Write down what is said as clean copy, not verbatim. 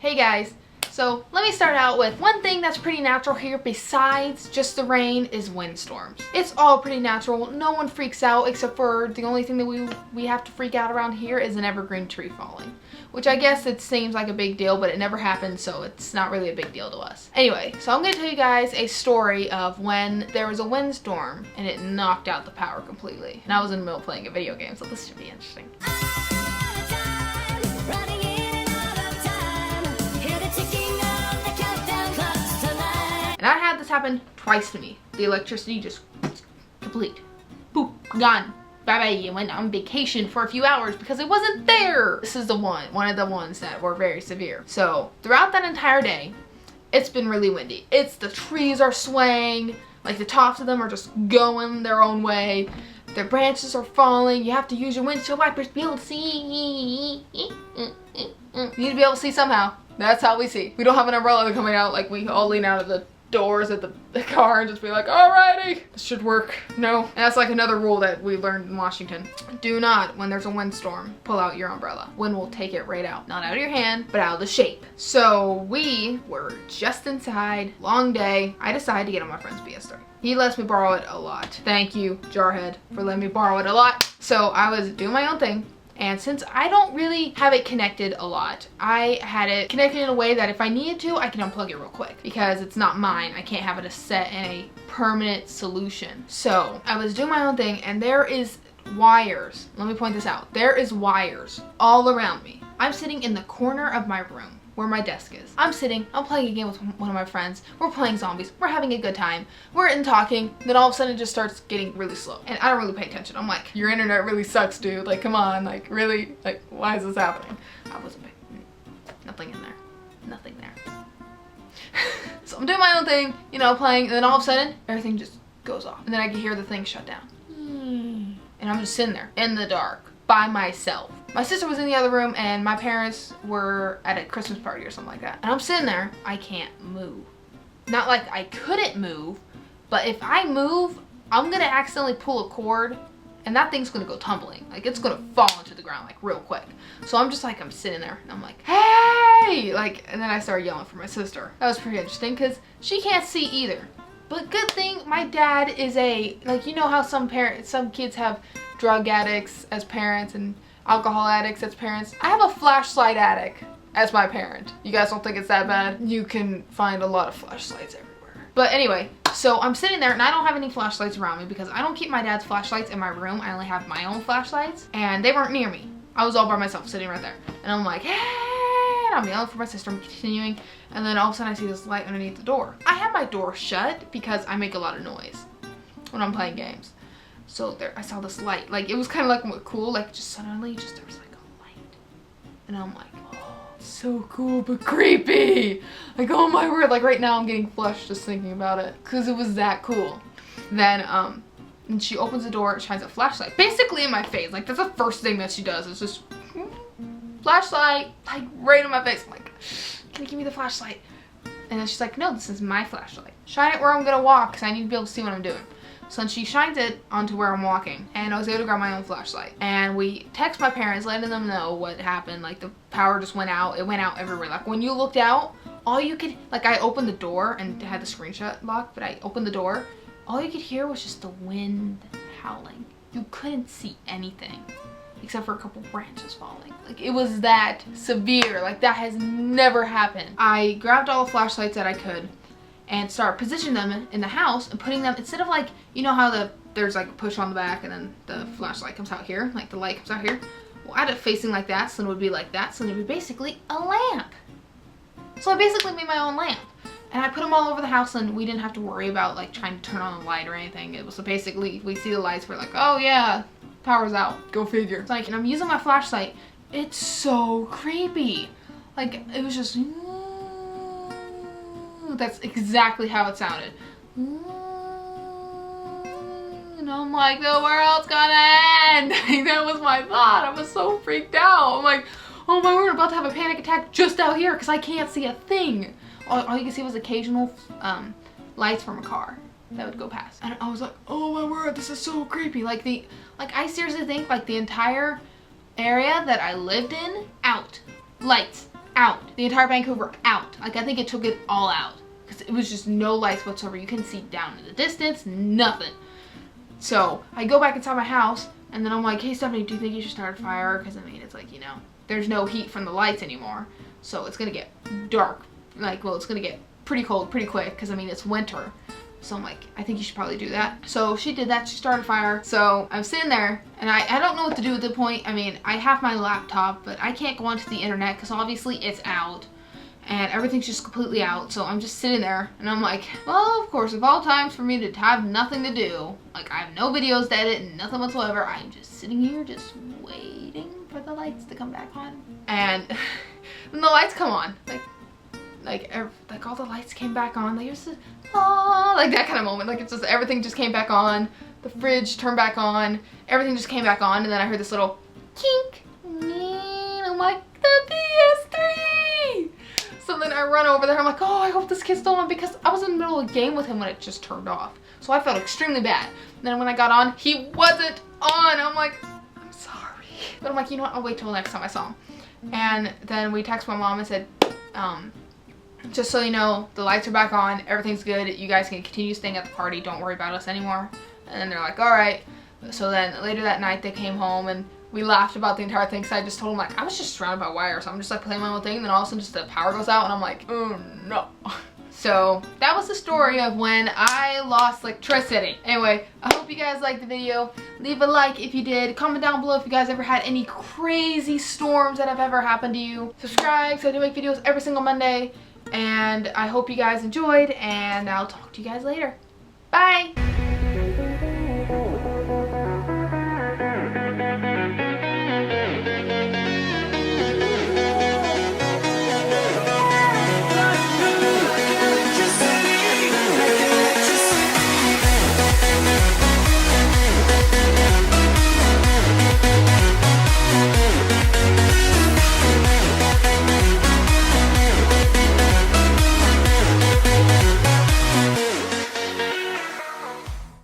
Hey guys, so let me start out with one thing that's pretty natural here besides just the rain is windstorms. It's all pretty natural. No one freaks out except for the only thing that we have to freak out around here is an evergreen tree falling. Which I guess it seems like a big deal, but it never happened, so it's not really a big deal to us. Anyway, so I'm going to tell you guys a story of when there was a windstorm and it knocked out the power completely. And I was in the middle of playing a video game, so this should be interesting. And I had this happen twice to me. The electricity just complete. Boop, gone. Bye-bye. I went on vacation for a few hours because it wasn't there. This is one of the ones that were very severe. So throughout that entire day, it's been really windy. The trees are swaying, like the tops of them are just going their own way. Their branches are falling. You have to use your windshield wipers to be able to see. You need to be able to see somehow. That's how we see. We don't have an umbrella coming out, like we all lean out of the doors at the car and just be like, alrighty, this should work. No. And that's like another rule that we learned in Washington. Do not, when there's a windstorm, pull out your umbrella. Wind will take it right out. Not out of your hand, but out of the shape. So we were just inside, long day. I decided to get on my friend's PS3. He lets me borrow it a lot. Thank you, Jarhead, for letting me borrow it a lot. So I was doing my own thing. And since I don't really have it connected a lot, I had it connected in a way that if I needed to, I can unplug it real quick because it's not mine. I can't have it set in a permanent solution. So I was doing my own thing and there is wires. Let me point this out. There is wires all around me. I'm sitting in the corner of my room where my desk is. I'm playing a game with one of my friends. We're playing zombies. We're having a good time. We're in talking. Then all of a sudden it just starts getting really slow. And I don't really pay attention. I'm like, your internet really sucks, dude. Like, come on. Like, really? Like, why is this happening? I wasn't paying. Nothing in there. Nothing there. So I'm doing my own thing, you know, playing. And then all of a sudden, everything just goes off. And then I can hear the thing shut down. And I'm just sitting there in the dark by myself. My sister was in the other room and my parents were at a Christmas party or something like that. And I'm sitting there, I can't move. Not like I couldn't move, but if I move, I'm gonna accidentally pull a cord and that thing's gonna go tumbling. Like it's gonna fall into the ground like real quick. So I'm just like, I'm sitting there and I'm like, hey! Like, and then I started yelling for my sister. That was pretty interesting because she can't see either. But good thing my dad is like, you know how some kids have drug addicts as parents and alcohol addicts as parents. I have a flashlight addict as my parent. You guys don't think it's that bad? You can find a lot of flashlights everywhere. But anyway, so I'm sitting there and I don't have any flashlights around me because I don't keep my dad's flashlights in my room. I only have my own flashlights and they weren't near me. I was all by myself sitting right there. And I'm like, hey, and I'm yelling for my sister, I'm continuing. And then all of a sudden I see this light underneath the door. I have my door shut because I make a lot of noise when I'm playing games. So there, I saw this light. Like, it was kind of like cool. Like, just suddenly, there was like a light. And I'm like, oh, so cool, but creepy. Like, oh my word. Like, right now I'm getting flushed just thinking about it. Because it was that cool. Then, and she opens the door, shines a flashlight. Basically in my face. Like, that's the first thing that she does. It's just, flashlight. Like, right in my face. I'm like, can you give me the flashlight? And then she's like, no, this is my flashlight. Shine it where I'm going to walk because I need to be able to see what I'm doing. So then she shines it onto where I'm walking and I was able to grab my own flashlight. And we text my parents letting them know what happened. Like the power just went out. It went out everywhere. Like when you looked out, all you could, like I opened the door and had the screenshot locked, but I opened the door. All you could hear was just the wind howling. You couldn't see anything except for a couple branches falling. Like it was that severe. Like that has never happened. I grabbed all the flashlights that I could and start positioning them in the house and putting them, instead of like, you know how there's like a push on the back and then the flashlight comes out here, like the light comes out here. Well, I had it facing like that, so it would be like that, so it would be basically a lamp. So I basically made my own lamp. And I put them all over the house and we didn't have to worry about like trying to turn on the light or anything. It was so basically, we see the lights, we're like, oh yeah, power's out, go figure. It's like, and I'm using my flashlight, it's so creepy. Like, it was just, that's exactly how it sounded. And I'm like, the world's gonna end. That was my thought. I was so freaked out. I'm like, oh my word, I'm about to have a panic attack just out here because I can't see a thing. All you can see was occasional lights from a car that would go past. And I was like, oh my word, this is so creepy. Like I seriously think like the entire area that I lived in, out. Lights. out. The entire Vancouver out. Like, I think it took it all out. Because it was just no lights whatsoever. You couldn't see down in the distance, nothing. So, I go back inside my house, and then I'm like, hey, Stephanie, do you think you should start a fire? Because, I mean, it's like, you know, there's no heat from the lights anymore. So, it's going to get dark. Like, well, it's going to get pretty cold pretty quick. Because, I mean, it's winter. So I'm like, I think you should probably do that. So she did that. She started a fire. So I'm sitting there, and I don't know what to do at the point. I mean, I have my laptop, but I can't go onto the internet because obviously it's out. And everything's just completely out. So I'm just sitting there, and I'm like, well, of course, of all times for me to have nothing to do, like I have no videos to edit and nothing whatsoever, I'm just sitting here just waiting for the lights to come back on. And when the lights come on, like all the lights came back on. Like, it was just, oh, like that kind of moment. Like, it's just, everything just came back on. The fridge turned back on. Everything just came back on. And then I heard this little kink. And I'm like, the PS3. So then I run over there. I'm like, oh, I hope this kid's still on, because I was in the middle of a game with him when it just turned off. So I felt extremely bad. And then when I got on, he wasn't on. I'm like, I'm sorry. But I'm like, you know what? I'll wait till next time I saw him. And then we texted my mom and said, just so you know, the lights are back on, everything's good, you guys can continue staying at the party, don't worry about us anymore. And then they're like, alright. So then later that night they came home and we laughed about the entire thing, because I just told them, like, I was just surrounded by wire, so I'm just like playing my own thing, and then all of a sudden just the power goes out and I'm like, oh no. So that was the story of when I lost electricity. Anyway, I hope you guys liked the video. Leave a like if you did. Comment down below if you guys ever had any crazy storms that have ever happened to you. Subscribe, because I do make videos every single Monday. And I hope you guys enjoyed, and I'll talk to you guys later. Bye!